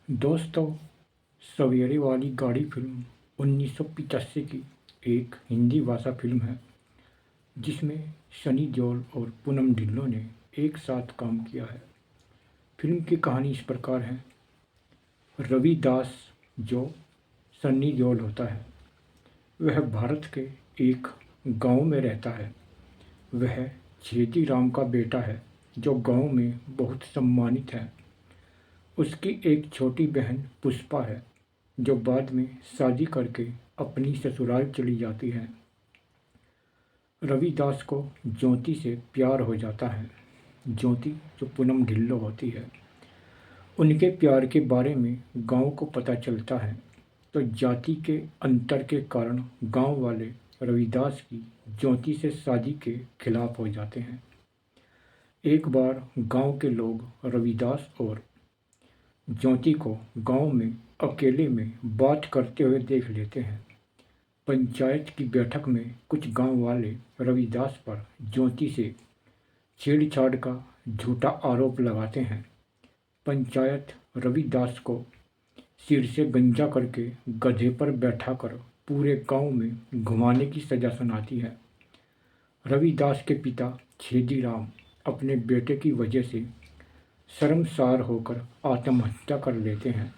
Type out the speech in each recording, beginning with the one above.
दोस्तों, सवेरे वाली गाड़ी फिल्म 1985 की एक हिंदी भाषा फिल्म है जिसमें सनी देओल और पूनम ढिल्लों ने एक साथ काम किया है। फिल्म की कहानी इस प्रकार है। रवि दास, जो सनी देओल होता है, वह भारत के एक गांव में रहता है। वह छेदी राम का बेटा है जो गांव में बहुत सम्मानित है। उसकी एक छोटी बहन पुष्पा है जो बाद में शादी करके अपनी ससुराल चली जाती है। रविदास को ज्योति से प्यार हो जाता है। ज्योति जो पूनम ढिल्लों होती है, उनके प्यार के बारे में गांव को पता चलता है तो जाति के अंतर के कारण गांव वाले रविदास की ज्योति से शादी के खिलाफ हो जाते हैं। एक बार गांव के लोग रविदास और ज्योति को गांव में अकेले में बात करते हुए देख लेते हैं। पंचायत की बैठक में कुछ गांव वाले रविदास पर ज्योति से छेड़छाड़ का झूठा आरोप लगाते हैं। पंचायत रविदास को सिर से गंजा करके गधे पर बैठाकर पूरे गांव में घुमाने की सजा सुनाती है। रविदास के पिता छेदीराम अपने बेटे की वजह से शर्मसार होकर आत्महत्या कर लेते हैं।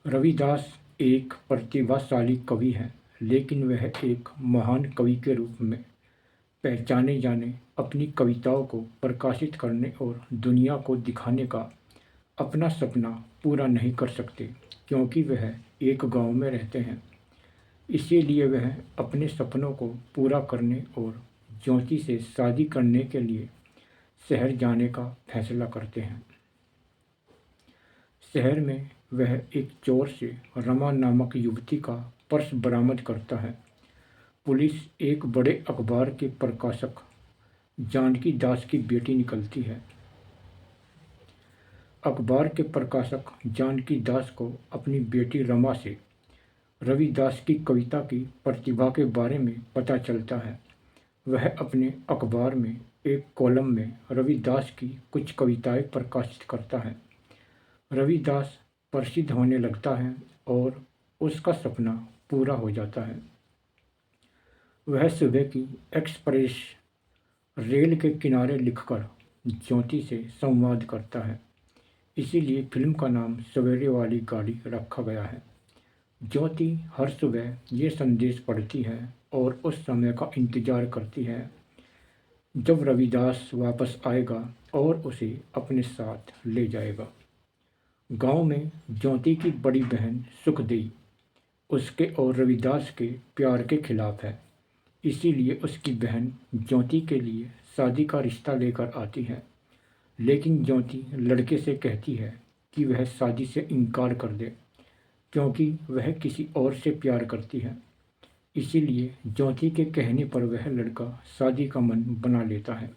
रविदास एक प्रतिभाशाली कवि हैं, लेकिन वह एक महान कवि के रूप में पहचाने जाने, अपनी कविताओं को प्रकाशित करने और दुनिया को दिखाने का अपना सपना पूरा नहीं कर सकते, क्योंकि वह एक गांव में रहते हैं। इसीलिए वह अपने सपनों को पूरा करने और ज्योति से शादी करने के लिए शहर जाने का फैसला करते हैं। शहर में वह एक चोर से रमा नामक युवती का पर्स बरामद करता है। पुलिस एक बड़े अखबार के प्रकाशक जानकी दास की बेटी निकलती है। अखबार के प्रकाशक जानकी दास को अपनी बेटी रमा से रविदास की कविता की प्रतिभा के बारे में पता चलता है। वह अपने अखबार में एक कॉलम में रविदास की कुछ कविताएं प्रकाशित करता है। रविदास प्रसिद्ध होने लगता है और उसका सपना पूरा हो जाता है। वह सुबह की एक्सप्रेस रेल के किनारे लिखकर ज्योति से संवाद करता है। इसीलिए फिल्म का नाम सवेरे वाली गाड़ी रखा गया है। ज्योति हर सुबह ये संदेश पढ़ती है और उस समय का इंतजार करती है जब रविदास वापस आएगा और उसे अपने साथ ले जाएगा। गांव में ज्योति की बड़ी बहन सुखदेई उसके और रविदास के प्यार के खिलाफ है। इसीलिए उसकी बहन ज्योति के लिए शादी का रिश्ता लेकर आती है, लेकिन ज्योति लड़के से कहती है कि वह शादी से इनकार कर दे, क्योंकि वह किसी और से प्यार करती है। इसीलिए ज्योति के कहने पर वह लड़का शादी का मन बना लेता है।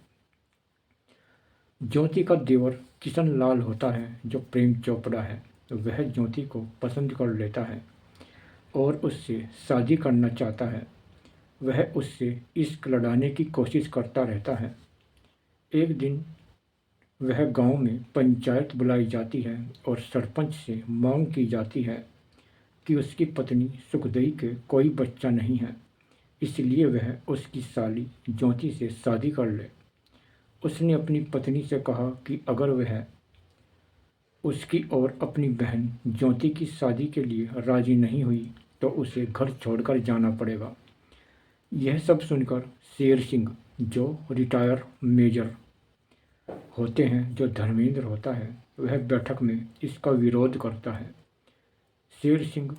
ज्योति का देवर किशन लाल होता है जो प्रेम चोपड़ा है। वह ज्योति को पसंद कर लेता है और उससे शादी करना चाहता है। वह उससे इश्क लड़ाने की कोशिश करता रहता है। एक दिन वह गांव में पंचायत बुलाई जाती है और सरपंच से मांग की जाती है कि उसकी पत्नी सुखदेई के कोई बच्चा नहीं है, इसलिए वह उसकी साली ज्योति से शादी कर ले। उसने अपनी पत्नी से कहा कि अगर वह उसकी और अपनी बहन ज्योति की शादी के लिए राजी नहीं हुई तो उसे घर छोड़कर जाना पड़ेगा। यह सब सुनकर शेर सिंह, जो रिटायर मेजर होते हैं, जो धर्मेंद्र होता है, वह बैठक में इसका विरोध करता है। शेर सिंह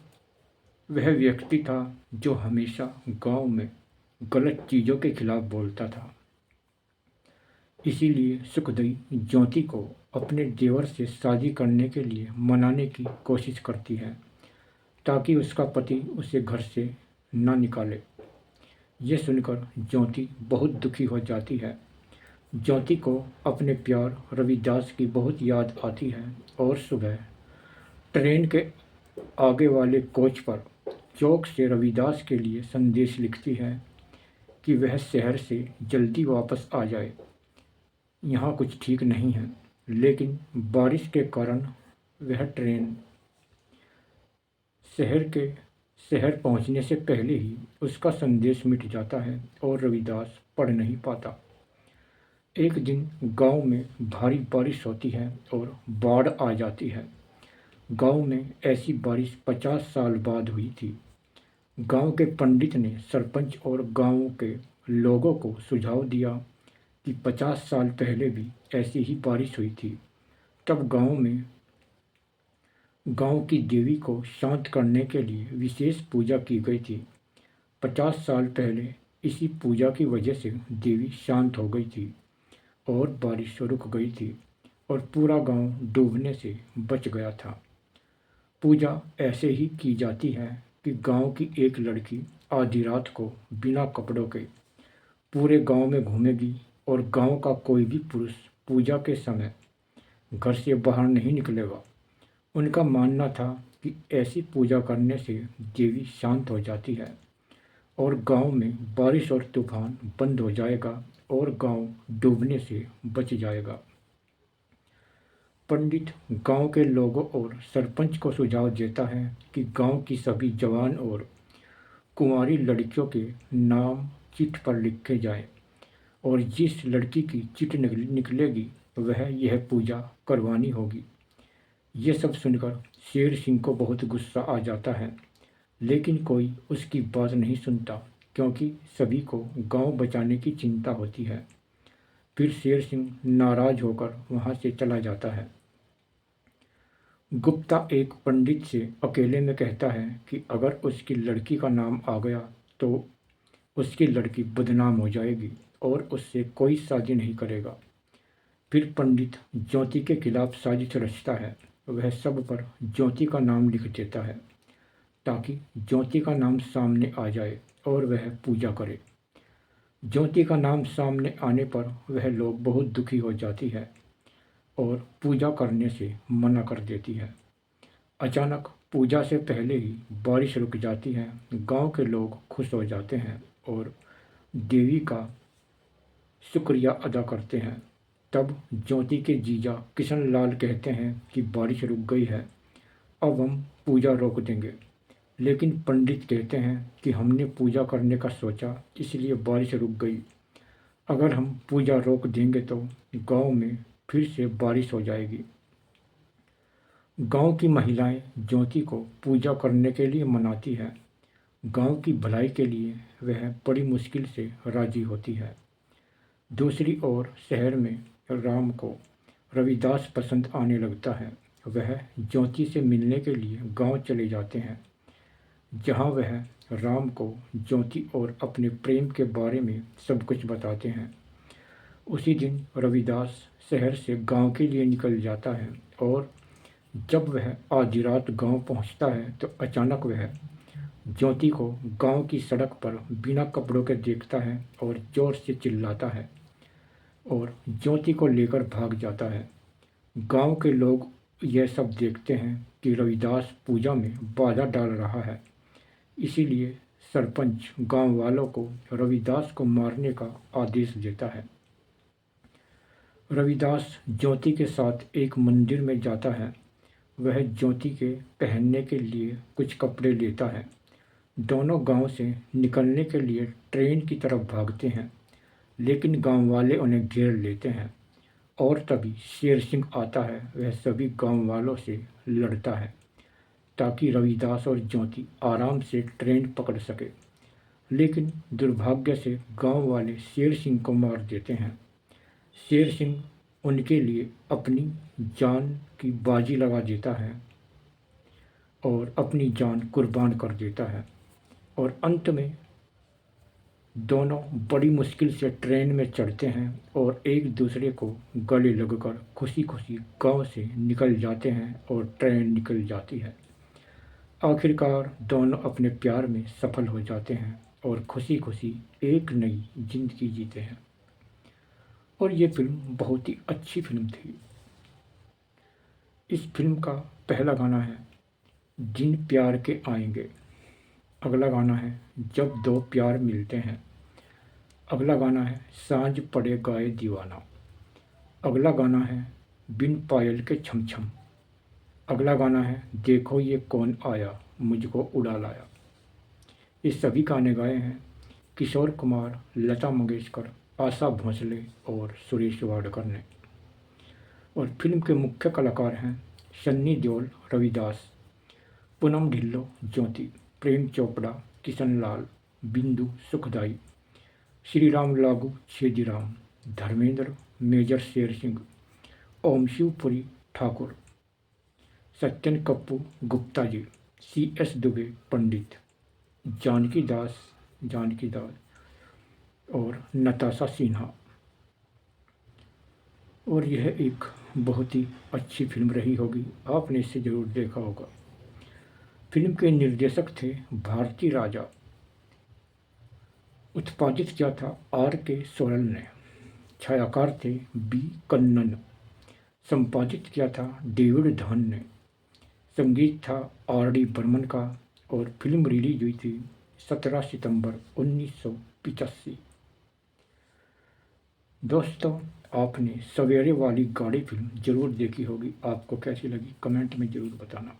वह व्यक्ति था जो हमेशा गांव में गलत चीज़ों के खिलाफ बोलता था। इसीलिए सुखदेई ज्योति को अपने देवर से शादी करने के लिए मनाने की कोशिश करती है ताकि उसका पति उसे घर से ना निकाले। यह सुनकर ज्योति बहुत दुखी हो जाती है। ज्योति को अपने प्यार रविदास की बहुत याद आती है और सुबह ट्रेन के आगे वाले कोच पर चौक से रविदास के लिए संदेश लिखती है कि वह शहर से जल्दी वापस आ जाए, यहाँ कुछ ठीक नहीं है। लेकिन बारिश के कारण वह ट्रेन शहर के शहर पहुंचने से पहले ही उसका संदेश मिट जाता है और रविदास पढ़ नहीं पाता। एक दिन गांव में भारी बारिश होती है और बाढ़ आ जाती है। गांव में ऐसी बारिश 50 साल बाद हुई थी। गांव के पंडित ने सरपंच और गांव के लोगों को सुझाव दिया कि 50 साल पहले भी ऐसी ही बारिश हुई थी। तब गांव की देवी को शांत करने के लिए विशेष पूजा की गई थी। 50 साल पहले इसी पूजा की वजह से देवी शांत हो गई थी और बारिश रुक गई थी और पूरा गांव डूबने से बच गया था। पूजा ऐसे ही की जाती है कि गांव की एक लड़की आधी रात को बिना कपड़ों के पूरे गांव में घूमेगी और गांव का कोई भी पुरुष पूजा के समय घर से बाहर नहीं निकलेगा। उनका मानना था कि ऐसी पूजा करने से देवी शांत हो जाती है और गांव में बारिश और तूफान बंद हो जाएगा और गांव डूबने से बच जाएगा। पंडित गांव के लोगों और सरपंच को सुझाव देता है कि गांव की सभी जवान और कुंवारी लड़कियों के नाम चिट पर लिखे जाएं और जिस लड़की की चिट निकलेगी वह यह पूजा करवानी होगी। ये सब सुनकर शेर सिंह को बहुत गुस्सा आ जाता है, लेकिन कोई उसकी बात नहीं सुनता क्योंकि सभी को गांव बचाने की चिंता होती है। फिर शेर सिंह नाराज होकर वहां से चला जाता है। गुप्ता एक पंडित से अकेले में कहता है कि अगर उसकी लड़की का नाम आ गया तो उसकी लड़की बदनाम हो जाएगी और उससे कोई शादी नहीं करेगा। फिर पंडित ज्योति के खिलाफ साजिश रचता है। वह सब पर ज्योति का नाम लिख देता है ताकि ज्योति का नाम सामने आ जाए और वह पूजा करे। ज्योति का नाम सामने आने पर वह लोग बहुत दुखी हो जाती है और पूजा करने से मना कर देती है। अचानक पूजा से पहले ही बारिश रुक जाती है। गांव के लोग खुश हो जाते हैं और देवी का शुक्रिया अदा करते हैं। तब ज्योति के जीजा किशन लाल कहते हैं कि बारिश रुक गई है, अब हम पूजा रोक देंगे। लेकिन पंडित कहते हैं कि हमने पूजा करने का सोचा इसलिए बारिश रुक गई। अगर हम पूजा रोक देंगे तो गांव में फिर से बारिश हो जाएगी। गांव की महिलाएं ज्योति को पूजा करने के लिए मनाती है। गांव की भलाई के लिए वह बड़ी मुश्किल से राजी होती है। दूसरी ओर शहर में राम को रविदास पसंद आने लगता है। वह ज्योति से मिलने के लिए गांव चले जाते हैं, जहां वह राम को ज्योति और अपने प्रेम के बारे में सब कुछ बताते हैं। उसी दिन रविदास शहर से गांव के लिए निकल जाता है और जब वह आधी रात गांव पहुंचता है तो अचानक वह ज्योति को गांव की सड़क पर बिना कपड़ों के देखता है और जोर से चिल्लाता है और ज्योति को लेकर भाग जाता है। गांव के लोग यह सब देखते हैं कि रविदास पूजा में बाधा डाल रहा है, इसीलिए सरपंच गांव वालों को रविदास को मारने का आदेश देता है। रविदास ज्योति के साथ एक मंदिर में जाता है। वह ज्योति के पहनने के लिए कुछ कपड़े लेता है। दोनों गांव से निकलने के लिए ट्रेन की तरफ भागते हैं, लेकिन गांव वाले उन्हें घेर लेते हैं और तभी शेर सिंह आता है। वह सभी गांव वालों से लड़ता है ताकि रविदास और ज्योति आराम से ट्रेन पकड़ सके, लेकिन दुर्भाग्य से गांव वाले शेर सिंह को मार देते हैं। शेर सिंह उनके लिए अपनी जान की बाजी लगा देता है और अपनी जान कुर्बान कर देता है और अंत में दोनों बड़ी मुश्किल से ट्रेन में चढ़ते हैं और एक दूसरे को गले लगकर खुशी खुशी गांव से निकल जाते हैं और ट्रेन निकल जाती है। आखिरकार दोनों अपने प्यार में सफल हो जाते हैं और खुशी खुशी एक नई जिंदगी जीते हैं। और ये फिल्म बहुत ही अच्छी फिल्म थी। इस फिल्म का पहला गाना है दिन प्यार के आएंगे। अगला गाना है जब दो प्यार मिलते हैं। अगला गाना है सांझ पड़े गाए दीवाना। अगला गाना है बिन पायल के छम छम। अगला गाना है देखो ये कौन आया मुझको उड़ा लाया। ये सभी गाने गाए हैं किशोर कुमार, लता मंगेशकर, आशा भोसले और सुरेश वाडकर ने। और फिल्म के मुख्य कलाकार हैं सन्नी देओल, रविदास, पूनम ढिल्लो, ज्योति, प्रेम चोपड़ा, किशन लाल, बिंदु सुखदाई, श्री राम लागू, छेदीराम, धर्मेंद्र, मेजर शेर सिंह, ओम शिवपुरी ठाकुर, सत्यन कप्पू गुप्ता जी, CS दुबे पंडित, जानकी दास और नताशा सिन्हा। और यह एक बहुत ही अच्छी फिल्म रही होगी, आपने इसे ज़रूर देखा होगा। फिल्म के निर्देशक थे भारती राजा, उत्पादित किया था RK सोरेन ने, छायाकार थे B कन्नन, संपादित किया था डेविड धान ने, संगीत था RD बर्मन का और फिल्म रिलीज हुई थी 17 सितंबर 1985। दोस्तों, आपने सवेरे वाली गाड़ी फिल्म ज़रूर देखी होगी, आपको कैसी लगी कमेंट में ज़रूर बताना।